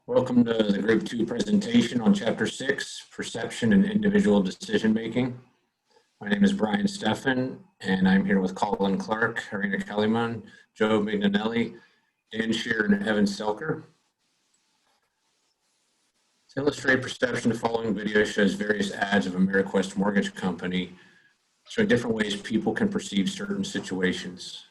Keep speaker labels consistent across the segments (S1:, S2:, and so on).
S1: Welcome to the Group 2 presentation on Chapter 6, Perception and Individual Decision Making. My name is Brian Steffan, and I'm here with Kolin Clark, Iryna Khalymon, Joe Mignanelli, Dan Schearer, and Evan Selker. To illustrate perception, the following video shows various ads of Ameriquest Mortgage Company showing different ways people can perceive certain situations.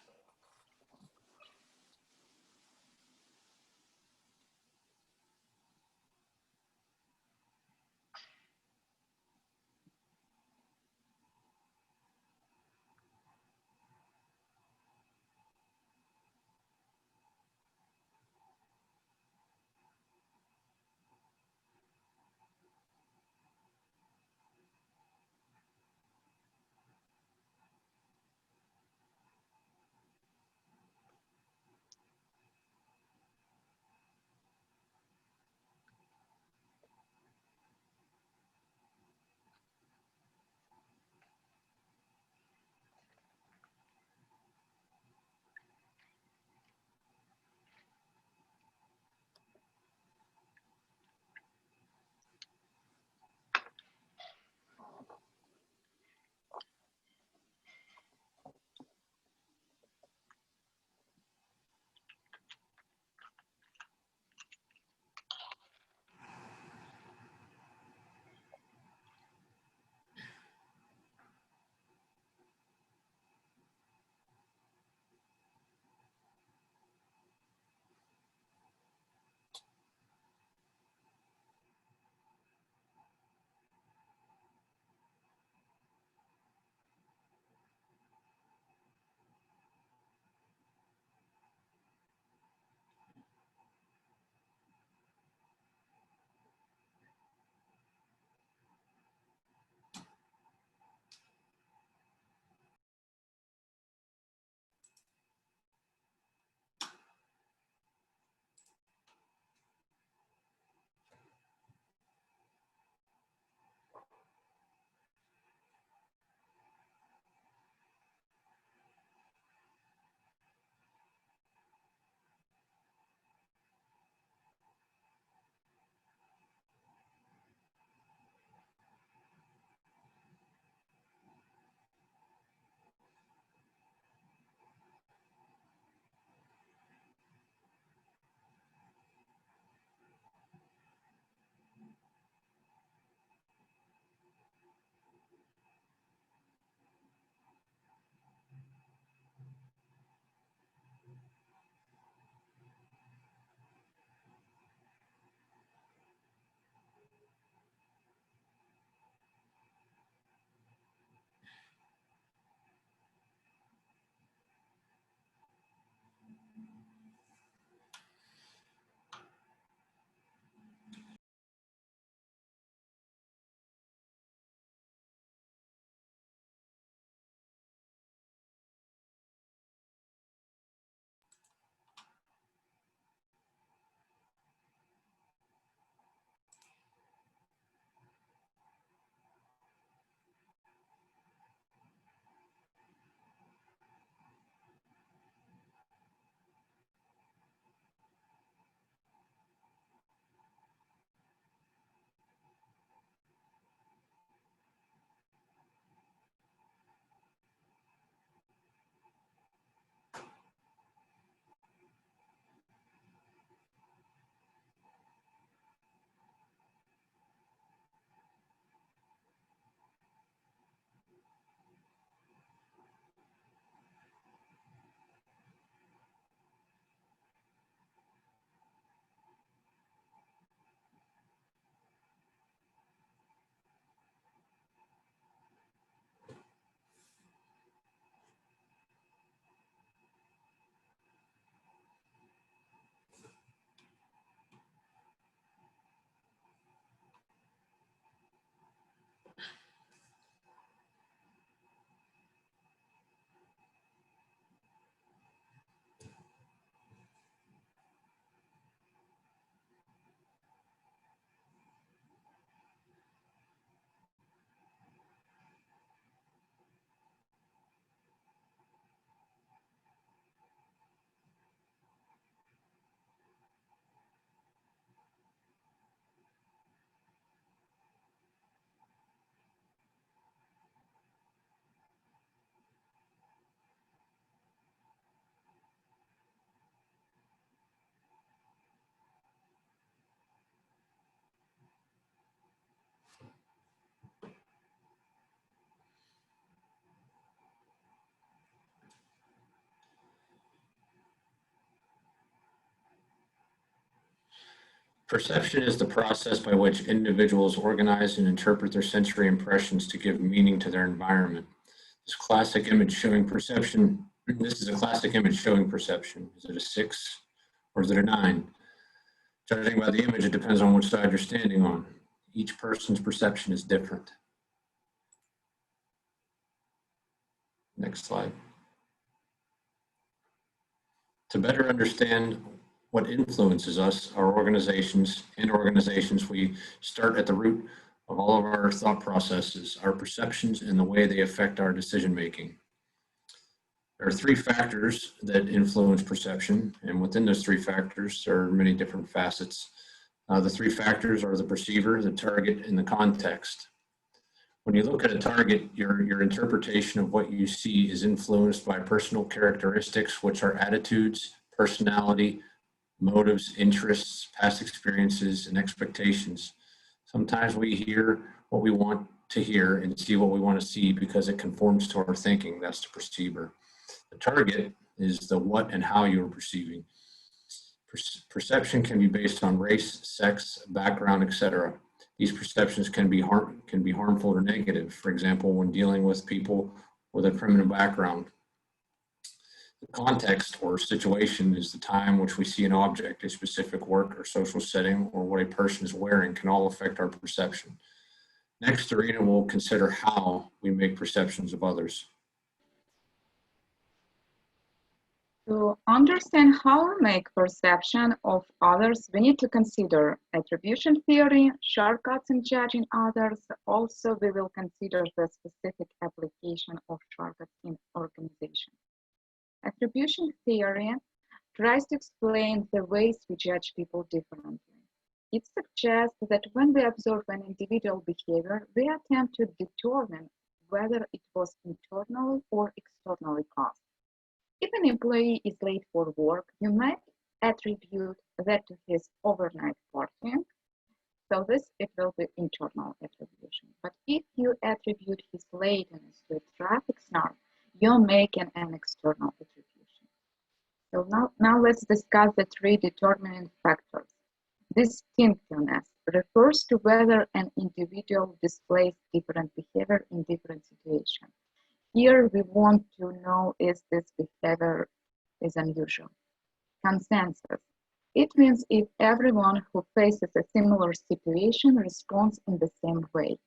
S1: Perception is the process by which individuals organize and interpret their sensory impressions to give meaning to their environment. This is a classic image showing perception. Is it a 6 or is it a 9? Judging by the image, it depends on which side you're standing on. Each person's perception is different. Next slide. To better understand what influences us, our organizations, we start at the root of all of our thought processes, our perceptions, and the way they affect our decision-making. There are 3 factors that influence perception, and within those 3 factors, there are many different facets. The 3 factors are the perceiver, the target, and the context. When you look at a target, your interpretation of what you see is influenced by personal characteristics, which are attitudes, personality, motives, interests, past experiences, and expectations. Sometimes we hear what we want to hear and see what we want to see because it conforms to our thinking. That's the perceiver. The target is the what and how you're perceiving. Perception can be based on race, sex, background, etc. These perceptions can be harmful or negative. For example, when dealing with people with a criminal background. The context or situation is the time which we see an object, a specific work or social setting, or what a person is wearing can all affect our perception. Next, Iryna will consider how we make perceptions of others.
S2: To understand how we make perception of others, we need to consider attribution theory, shortcuts in judging others. Also, we will consider the specific application of shortcuts in organization. Attribution theory tries to explain the ways we judge people differently. It suggests that when we observe an individual behavior, we attempt to determine whether it was internally or externally caused. If an employee is late for work, you might attribute that to his overnight partying. So it will be internal attribution. But if you attribute his lateness to a traffic snarl, you're making an external attribution. So now let's discuss the 3 determining factors. Distinctiveness refers to whether an individual displays different behavior in different situations. Here we want to know if this behavior is unusual. Consensus. It means if everyone who faces a similar situation responds in the same way.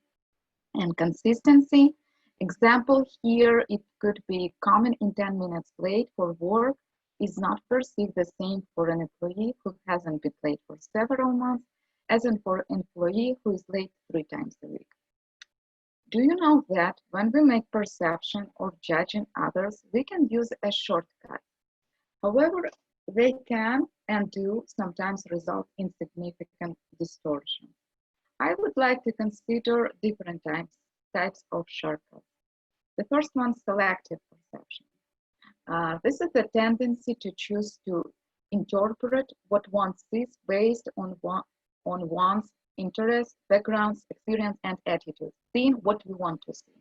S2: And consistency. Example here, it could be coming in 10 minutes late for work is not perceived the same for an employee who hasn't been late for several months as in for an employee who is late 3 times a week. Do you know that when we make perception or judging others, we can use a shortcut? However, they can and do sometimes result in significant distortion. I would like to consider different types of shortcuts. The first one, selective perception. This is the tendency to choose to interpret what one sees based on one's interests, backgrounds, experience, and attitudes, seeing what we want to see.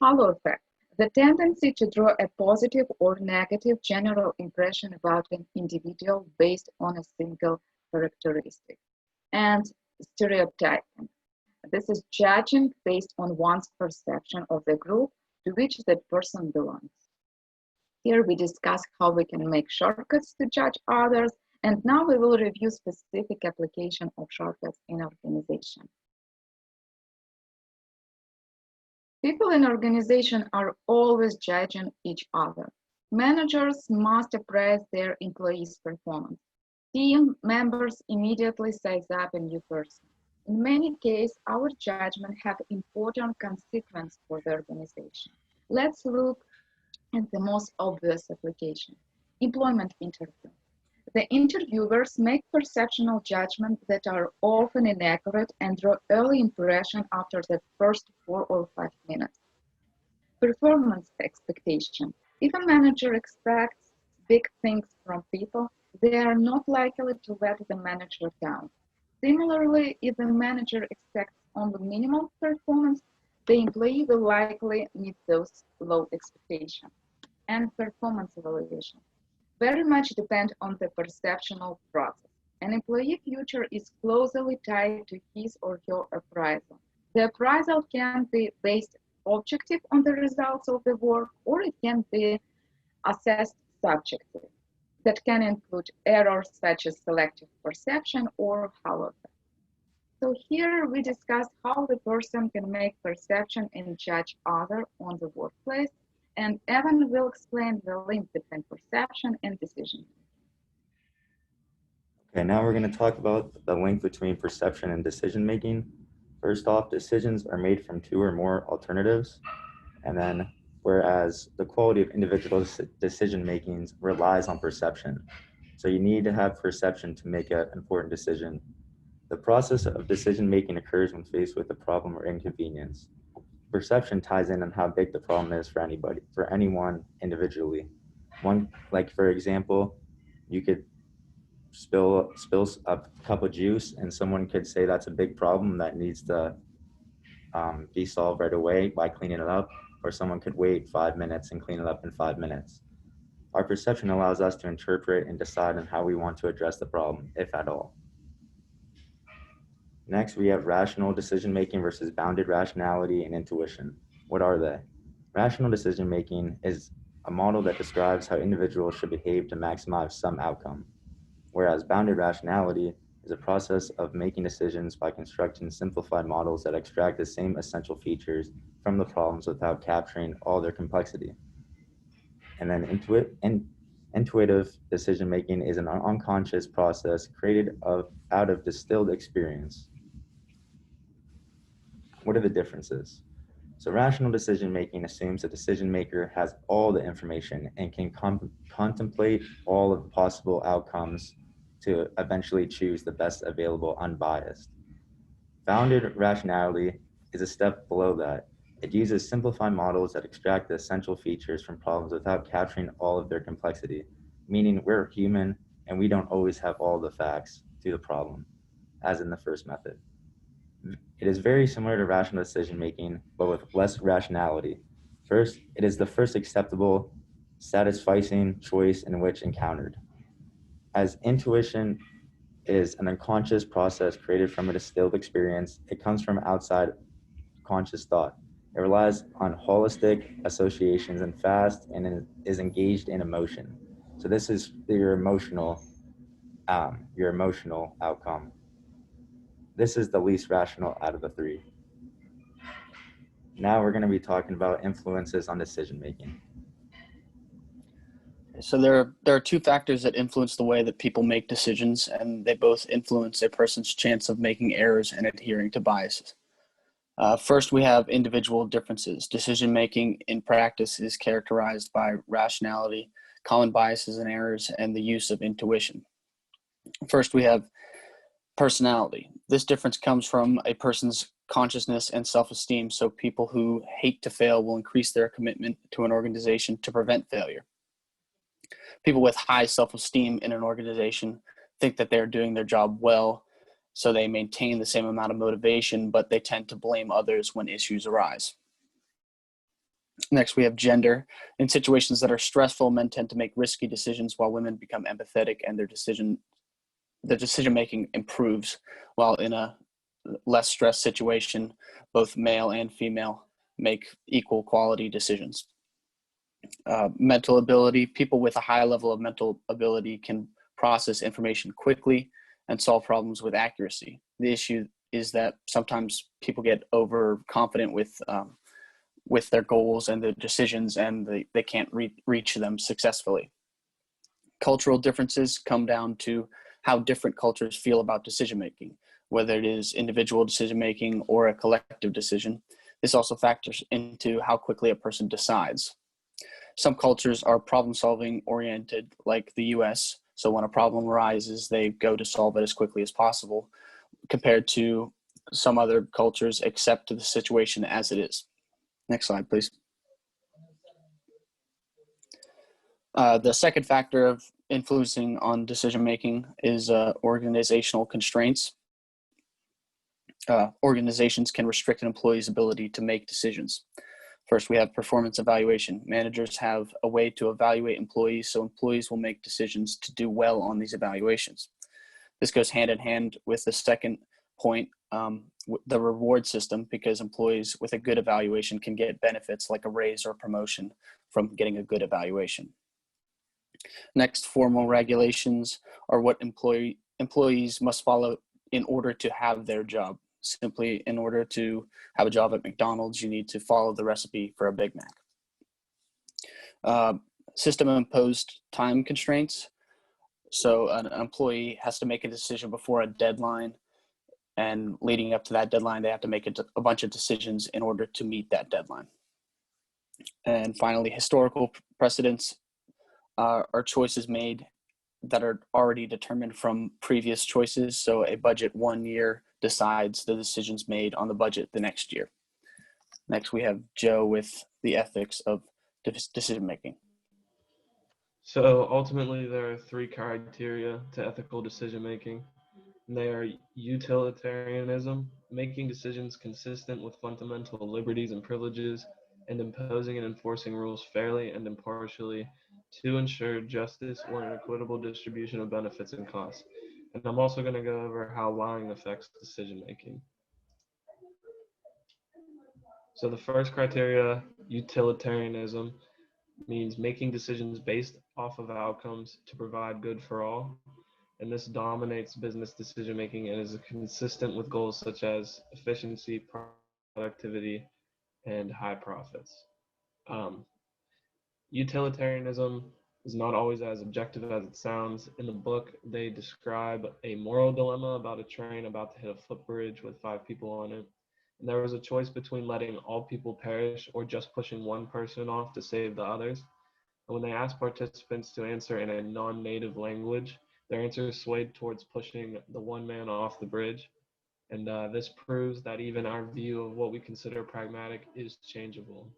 S2: Halo effect, the tendency to draw a positive or negative general impression about an individual based on a single characteristic. And stereotyping, this is judging based on one's perception of the group to which that person belongs. Here we discuss how we can make shortcuts to judge others, and now we will review specific application of shortcuts in organization. People in organization are always judging each other. Managers must appraise their employees' performance. Team members immediately size up a new person. In many cases, our judgment have important consequences for the organization. Let's look at the most obvious application, employment interview. The interviewers make perceptual judgments that are often inaccurate and draw early impression after the first 4 or 5 minutes. Performance expectation. If a manager expects big things from people, they are not likely to let the manager down. Similarly, if the manager expects only minimal performance, the employee will likely meet those low expectations. And performance evaluation very much depend on the perceptual process. An employee future is closely tied to his or her appraisal. The appraisal can be based objective on the results of the work, or it can be assessed subjective. That can include errors such as selective perception or halo effect. So here we discussed how the person can make perception and judge other on the workplace, and Evan will explain the link between perception and decision.
S3: Okay, now we're going to talk about the link between perception and decision making. First off, decisions are made from two or more alternatives, and then whereas the quality of individual decision making relies on perception. So you need to have perception to make an important decision. The process of decision making occurs when faced with a problem or inconvenience. Perception ties in on how big the problem is for anybody, for anyone individually. Like for example, you could spill a cup of juice and someone could say that's a big problem that needs to be solved right away by cleaning it up, or someone could wait 5 minutes and clean it up in 5 minutes. Our perception allows us to interpret and decide on how we want to address the problem, if at all. Next, we have rational decision-making versus bounded rationality and intuition. What are they? Rational decision-making is a model that describes how individuals should behave to maximize some outcome, whereas bounded rationality is a process of making decisions by constructing simplified models that extract the same essential features from the problems without capturing all their complexity. And then intuitive decision-making is an unconscious process created out of distilled experience. What are the differences? So rational decision-making assumes the decision maker has all the information and can contemplate all of the possible outcomes to eventually choose the best available unbiased. Bounded rationality is a step below that. It uses simplified models that extract the essential features from problems without capturing all of their complexity, meaning we're human and we don't always have all the facts to the problem, as in the first method. It is very similar to rational decision-making, but with less rationality. First, it is the first acceptable, satisfying choice in which encountered. As intuition is an unconscious process created from a distilled experience, it comes from outside conscious thought. It relies on holistic associations and fast and is engaged in emotion. So this is your emotional outcome. This is the least rational out of the three. Now we're going to be talking about influences on decision making.
S4: So there are two factors that influence the way that people make decisions, and they both influence a person's chance of making errors and adhering to biases. First, we have individual differences. Decision making in practice is characterized by rationality, common biases and errors, and the use of intuition. First, we have personality. This difference comes from a person's consciousness and self-esteem. So people who hate to fail will increase their commitment to an organization to prevent failure. People with high self-esteem in an organization think that they're doing their job well, so they maintain the same amount of motivation, but they tend to blame others when issues arise. Next, we have gender. In situations that are stressful, men tend to make risky decisions while women become empathetic and their decision-making improves, while in a less stressed situation, both male and female make equal quality decisions. Mental ability. People with a high level of mental ability can process information quickly and solve problems with accuracy. The issue is that sometimes people get overconfident with their goals and their decisions, and they can't reach them successfully. Cultural differences come down to how different cultures feel about decision-making, whether it is individual decision-making or a collective decision. This also factors into how quickly a person decides. Some cultures are problem-solving oriented, like the US. So when a problem arises, they go to solve it as quickly as possible, compared to some other cultures accept the situation as it is. Next slide, please. The second factor of influencing on decision-making is organizational constraints. Organizations can restrict an employee's ability to make decisions. First, we have performance evaluation. Managers have a way to evaluate employees, so employees will make decisions to do well on these evaluations. This goes hand in hand with the second point, the reward system, because employees with a good evaluation can get benefits like a raise or promotion from getting a good evaluation. Next, formal regulations are what employees must follow in order to have their job. Simply, in order to have a job at McDonald's, you need to follow the recipe for a Big Mac. System-imposed time constraints. So an employee has to make a decision before a deadline, and leading up to that deadline, they have to make a bunch of decisions in order to meet that deadline. And finally, historical precedents are choices made that are already determined from previous choices. So a budget one year decides the decisions made on the budget the next year. Next, we have Joe with the ethics of decision making.
S5: So ultimately, there are three criteria to ethical decision making. They are utilitarianism, making decisions consistent with fundamental liberties and privileges, and imposing and enforcing rules fairly and impartially to ensure justice or an equitable distribution of benefits and costs. And I'm also going to go over how lying affects decision making. So the first criteria, utilitarianism, means making decisions based off of outcomes to provide good for all. And this dominates business decision making and is consistent with goals such as efficiency, productivity, and high profits. Utilitarianism is not always as objective as it sounds. In the book, they describe a moral dilemma about a train about to hit a footbridge with 5 people on it. And there was a choice between letting all people perish or just pushing one person off to save the others. And when they asked participants to answer in a non-native language, their answers swayed towards pushing the one man off the bridge. And this proves that even our view of what we consider pragmatic is changeable.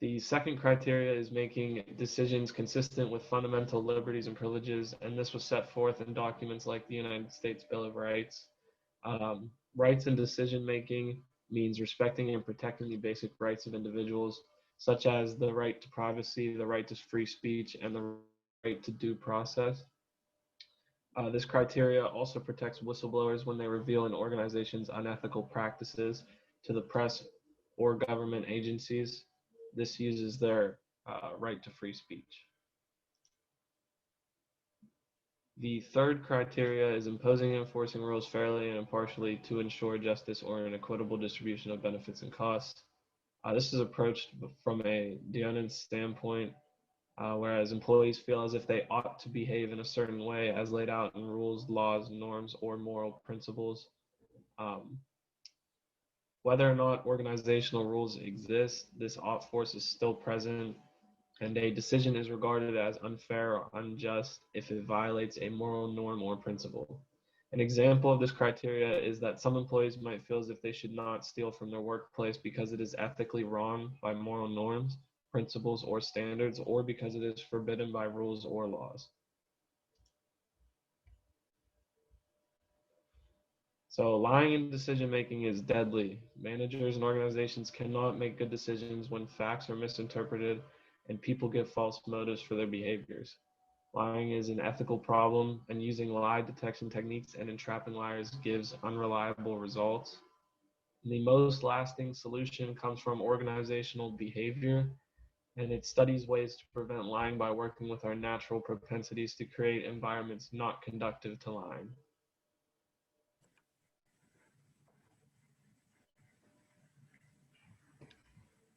S5: The second criteria is making decisions consistent with fundamental liberties and privileges, and this was set forth in documents like the United States Bill of Rights. Rights in decision making means respecting and protecting the basic rights of individuals, such as the right to privacy, the right to free speech, and the right to due process. This criteria also protects whistleblowers when they reveal an organization's unethical practices to the press or government agencies. This uses their right to free speech. The third criteria is imposing and enforcing rules fairly and impartially to ensure justice or an equitable distribution of benefits and costs. This is approached from a deonist standpoint, whereas employees feel as if they ought to behave in a certain way as laid out in rules, laws, norms, or moral principles. Whether or not organizational rules exist, this ought force is still present, and a decision is regarded as unfair or unjust if it violates a moral norm or principle. An example of this criteria is that some employees might feel as if they should not steal from their workplace because it is ethically wrong by moral norms, principles, or standards, or because it is forbidden by rules or laws. So lying in decision making is deadly. Managers and organizations cannot make good decisions when facts are misinterpreted and people give false motives for their behaviors. Lying is an ethical problem, and using lie detection techniques and entrapping liars gives unreliable results. The most lasting solution comes from organizational behavior, and it studies ways to prevent lying by working with our natural propensities to create environments not conducive to lying.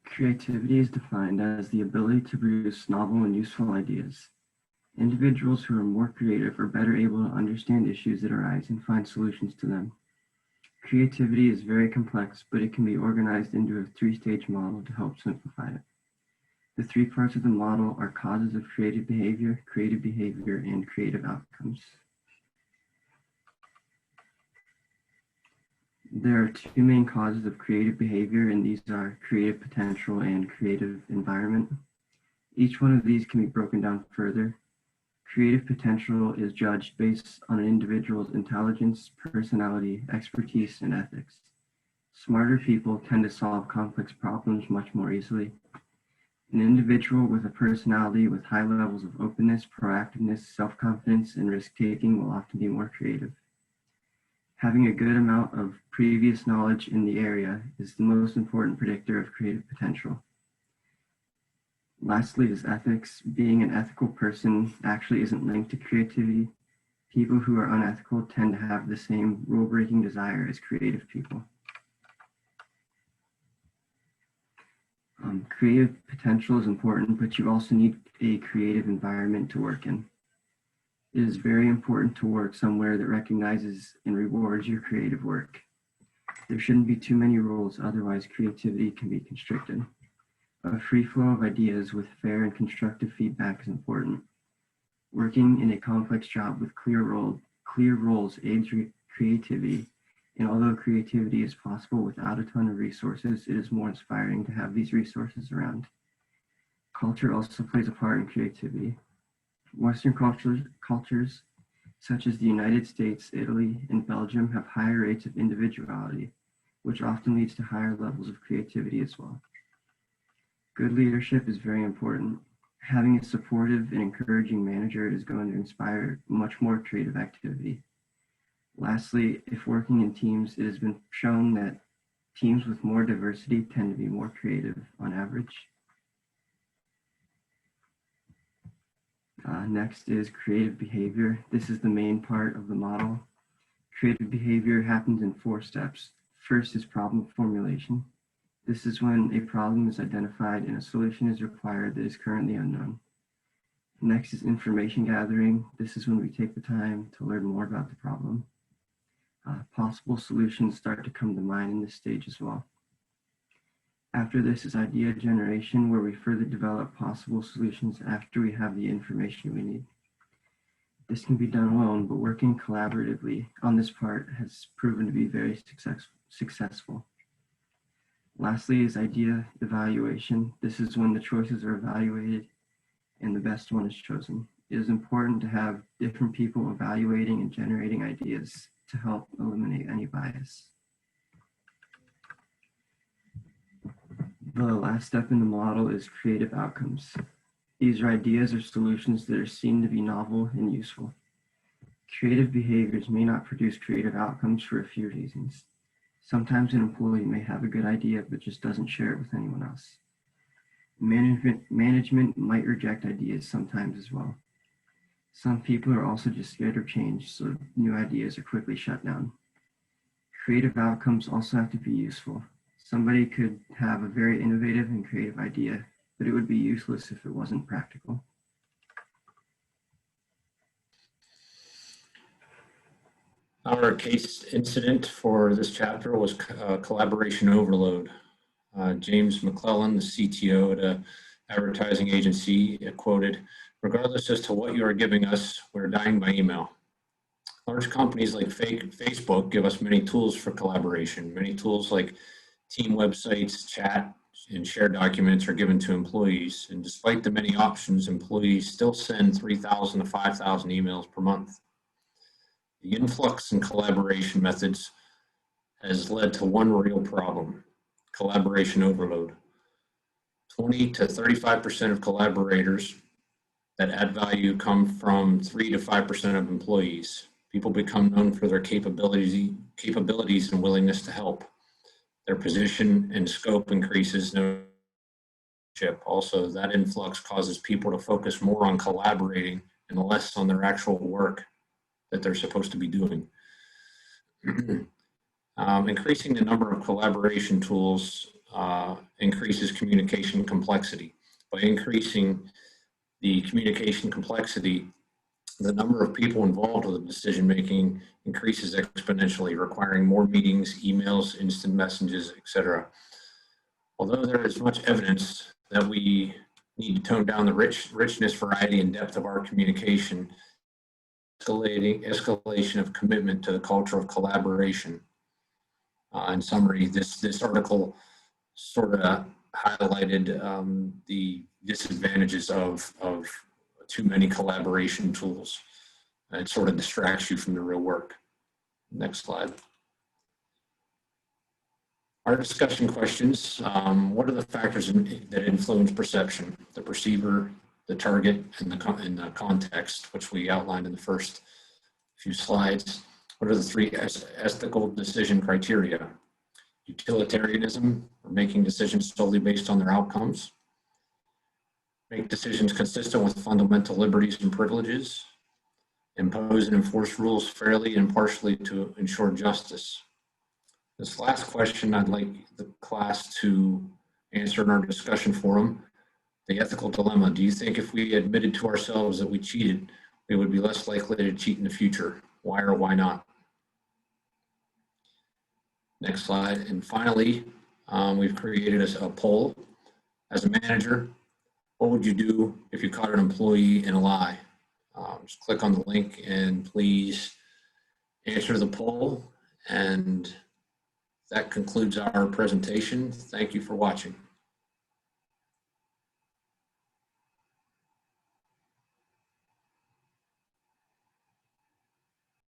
S6: Creativity is defined as the ability to produce novel and useful ideas. Individuals who are more creative are better able to understand issues that arise and find solutions to them. Creativity is very complex, but it can be organized into a 3-stage model to help simplify it. The 3 parts of the model are causes of creative behavior, and creative outcomes. There are 2 main causes of creative behavior, and these are creative potential and creative environment. Each one of these can be broken down further. Creative potential is judged based on an individual's intelligence, personality, expertise, and ethics. Smarter people tend to solve complex problems much more easily. An individual with a personality with high levels of openness, proactiveness, self-confidence, and risk-taking will often be more creative. Having a good amount of previous knowledge in the area is the most important predictor of creative potential. Lastly is ethics. Being an ethical person actually isn't linked to creativity. People who are unethical tend to have the same rule-breaking desire as creative people. Creative potential is important, but you also need a creative environment to work in. It is very important to work somewhere that recognizes and rewards your creative work. There shouldn't be too many rules, otherwise creativity can be constricted. A free flow of ideas with fair and constructive feedback is important. Working in a complex job with clear roles aids creativity, and although creativity is possible without a ton of resources, it is more inspiring to have these resources around. Culture also plays a part in creativity. Western cultures, such as the United States, Italy, and Belgium, have higher rates of individuality, which often leads to higher levels of creativity as well. Good leadership is very important. Having a supportive and encouraging manager is going to inspire much more creative activity. Lastly, if working in teams, it has been shown that teams with more diversity tend to be more creative on average. Next is creative behavior. This is the main part of the model. Creative behavior happens in 4 steps. First is problem formulation. This is when a problem is identified and a solution is required that is currently unknown. Next is information gathering. This is when we take the time to learn more about the problem. Possible solutions start to come to mind in this stage as well. After this is idea generation, where we further develop possible solutions after we have the information we need. This can be done alone, but working collaboratively on this part has proven to be very successful. Lastly is idea evaluation. This is when the choices are evaluated and the best one is chosen. It is important to have different people evaluating and generating ideas to help eliminate any bias. The last step in the model is creative outcomes. These are ideas or solutions that are seen to be novel and useful. Creative behaviors may not produce creative outcomes for a few reasons. Sometimes an employee may have a good idea but just doesn't share it with anyone else. Management might reject ideas sometimes as well. Some people are also just scared of change, so new ideas are quickly shut down. Creative outcomes also have to be useful. Somebody could have a very innovative and creative idea, but it would be useless if it wasn't practical.
S1: Our case incident for this chapter was collaboration overload. James McClellan, the CTO at an advertising agency, quoted, "Regardless as to what you are giving us, we're dying by email." Large companies like Facebook give us many tools for collaboration. Many tools like team websites, chat, and shared documents are given to employees. And despite the many options, employees still send 3,000 to 5,000 emails per month. The influx in collaboration methods has led to one real problem: collaboration overload. 20 to 35% of collaborators that add value come from 3 to 5% of employees. People become known for their capabilities and willingness to help. Their position and scope increases. Also, that influx causes people to focus more on collaborating and less on their actual work that they're supposed to be doing. Increasing the number of collaboration tools increases communication complexity. By increasing the communication complexity, the number of people involved with the decision-making increases exponentially, requiring more meetings, emails, instant messages, etc. Although there is much evidence that we need to tone down the richness, variety, and depth of our communication, escalation of commitment to the culture of collaboration. In summary, this article sort of highlighted the disadvantages of too many collaboration tools. It sort of distracts you from the real work. Next slide. Our discussion questions, what are the factors that influence perception? The perceiver, the target, and the context, which we outlined in the first few slides. What are the three ethical decision criteria? Utilitarianism, or making decisions solely based on their outcomes. Make decisions consistent with fundamental liberties and privileges. Impose and enforce rules fairly and impartially to ensure justice. This last question I'd like the class to answer in our discussion forum. The ethical dilemma. Do you think if we admitted to ourselves that we cheated, we would be less likely to cheat in the future? Why or why not? Next slide. And finally, we've created a poll. As a manager, what would you do if you caught an employee in a lie? Just click on the link and please answer the poll. And that concludes our presentation. Thank you for watching.